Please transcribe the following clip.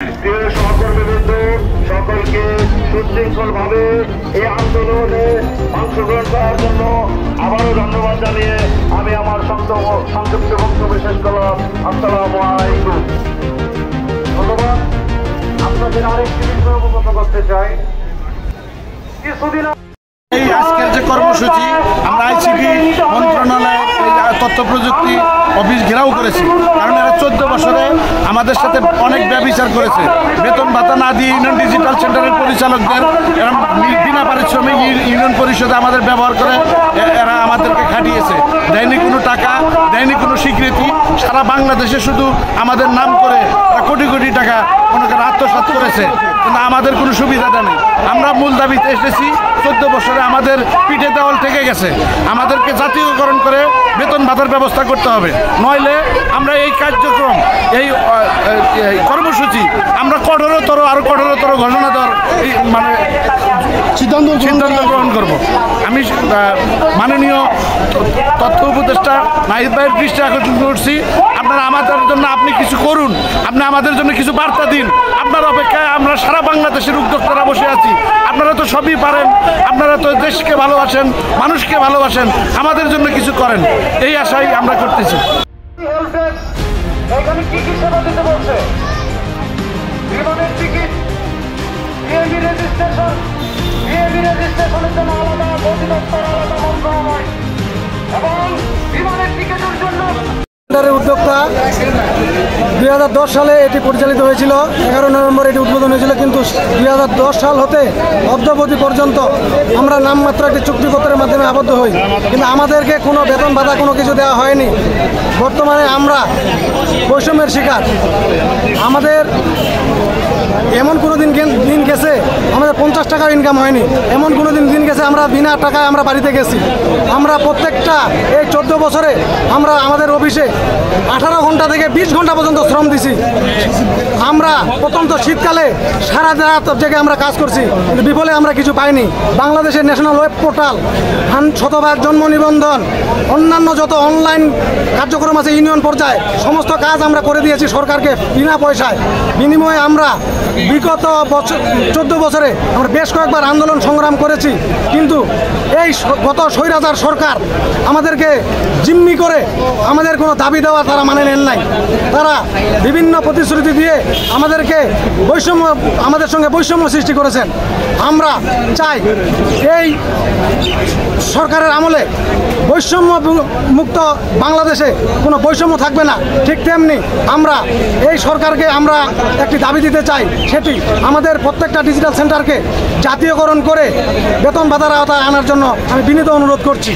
প্রিয় সহকর্মীবৃন্দ, সকলকে সুশৃঙ্খলভাবে এই আন্দোলনে অংশগ্রহণ করার জন্য আবারও ধন্যবাদ জানিয়ে আমি আমার সংক্ষিপ্ত বক্তব্য শেষ করলাম। আসসালামু আলাইকুম। ধন্যবাদ। আপনাদের আরেকটি বিষয় অবগত করতে চাই। কিছুদিন এই আজকের যে কর্মসূচি আমরা আইসিটি মন্ত্রণালয় তথ্য প্রযুক্তি অফিস ঘেরাও করেছি, কারণ এরা 14 বছরে আমাদের সাথে অনেক ব্যভিচার করেছে। বেতন ভাতা না দিয়ে ইউনিয়ন ডিজিটাল সেন্টারের পরিচালকদের এরা বিনা পারিশ্রমিক ইউনিয়ন পরিষদে আমাদের ব্যবহার করে এরা আমাদেরকে খাটিয়েছে। দেয়নি কোনো টাকা, দেয়নি কোনো স্বীকৃতি। সারা বাংলাদেশে শুধু আমাদের নাম করে কোটি কোটি টাকা মনে করে আত্মসাৎ করেছে, কিন্তু আমাদের কোনো সুবিধা নেই। আমরা মূল দাবিতে এসেছি, 14 বছরে আমাদের পিঠে দেওয়াল থেকে গেছে। আমাদেরকে জাতীয়করণ করে বেতন ভাতার ব্যবস্থা করতে হবে, নইলে আমরা এই কার্যক্রম এই কর্মসূচি আমরা আরো কঠোরতর ঘোষণা দেওয়ার মানে সিদ্ধান্ত গ্রহণ করব। আমি মাননীয় তথ্য উপদেষ্টা নাহিদ ভাইয়ের দৃষ্টি আকর্ষণ করছি, আপনারা আমাদের জন্য আপনি কিছু করুন, আপনি আমাদের জন্য কিছু বার্তা দিন। আপনার অপেক্ষায় আমরা সারা বাংলাদেশের উদ্যোক্তারা বসে আছি। আপনারা তো সবই পারেন, আপনারা তো দেশকে ভালোবাসেন, মানুষকে ভালোবাসেন, আমাদের জন্য কিছু করেন, এই আশাই আমরা করতেছি। এখানে কি কি সেবা দিতে বলছে? বিমানের টিকিট, বিএমই রেজিস্ট্রেশনের জন্য আলাদা অধিদপ্তর, আলাদা মন্ত্রণালয়, এবং বিমানের টিকিটের জন্য উদ্যোক্তা 2010 সালে এটি পরিচালিত হয়েছিল। 11 নভেম্বর এটি উদ্বোধন হয়েছিল, কিন্তু 2010 সাল হতে অদ্যাবধি পর্যন্ত আমরা নামমাত্র একটি চুক্তিপত্রের মাধ্যমে আবদ্ধ হই, কিন্তু আমাদেরকে কোনো বেতন ভাতা কোনো কিছু দেওয়া হয়নি। বর্তমানে আমরা বৈষম্যের শিকার। আমাদের এমন কোনো দিন গেছে আমাদের 50 টাকা ইনকাম হয়নি, এমন কোনো দিন গেছে আমরা বিনা টাকায় আমরা বাড়িতে গেছি। আমরা প্রত্যেকটা এই 14 বছরে আমরা আমাদের অফিসে 18 ঘন্টা থেকে 20 ঘন্টা পর্যন্ত শ্রম দিছি। আমরা প্রত্যন্ত শীতকালে সারা রাত জায়গায় আমরা কাজ করছি, কিন্তু বিফলে আমরা কিছু পাইনি। বাংলাদেশের ন্যাশনাল ওয়েব পোর্টাল, শতভাগ জন্ম নিবন্ধন, অন্যান্য যত অনলাইন কার্যক্রম আছে ইউনিয়ন পর্যায়ে সমস্ত কাজ আমরা করে দিয়েছি সরকারকে বিনা পয়সায়। বিনিময়ে আমরা বিগত 14 বছরে আমরা বেশ কয়েকবার আন্দোলন সংগ্রাম করেছি, কিন্তু এই গত স্বৈরাচার সরকার আমাদেরকে জিম্মি করে আমাদের কোনো দাবি দেওয়া তারা মানে নেন নাই। তারা বিভিন্ন প্রতিশ্রুতি দিয়ে আমাদের সঙ্গে বৈষম্য সৃষ্টি করেছেন। আমরা চাই এই সরকারের আমলে বৈষম্য মুক্ত বাংলাদেশে কোনো বৈষম্য থাকবে না। ঠিক তেমনি আমরা এই সরকারকে আমরা একটি দাবি দিতে চাই, সেটি আমাদের প্রত্যেকটা ডিজিটাল সেন্টারকে জাতীয়করণ করে বেতন ভাতার আওতায় আনার জন্য আমি বিনীত অনুরোধ করছি।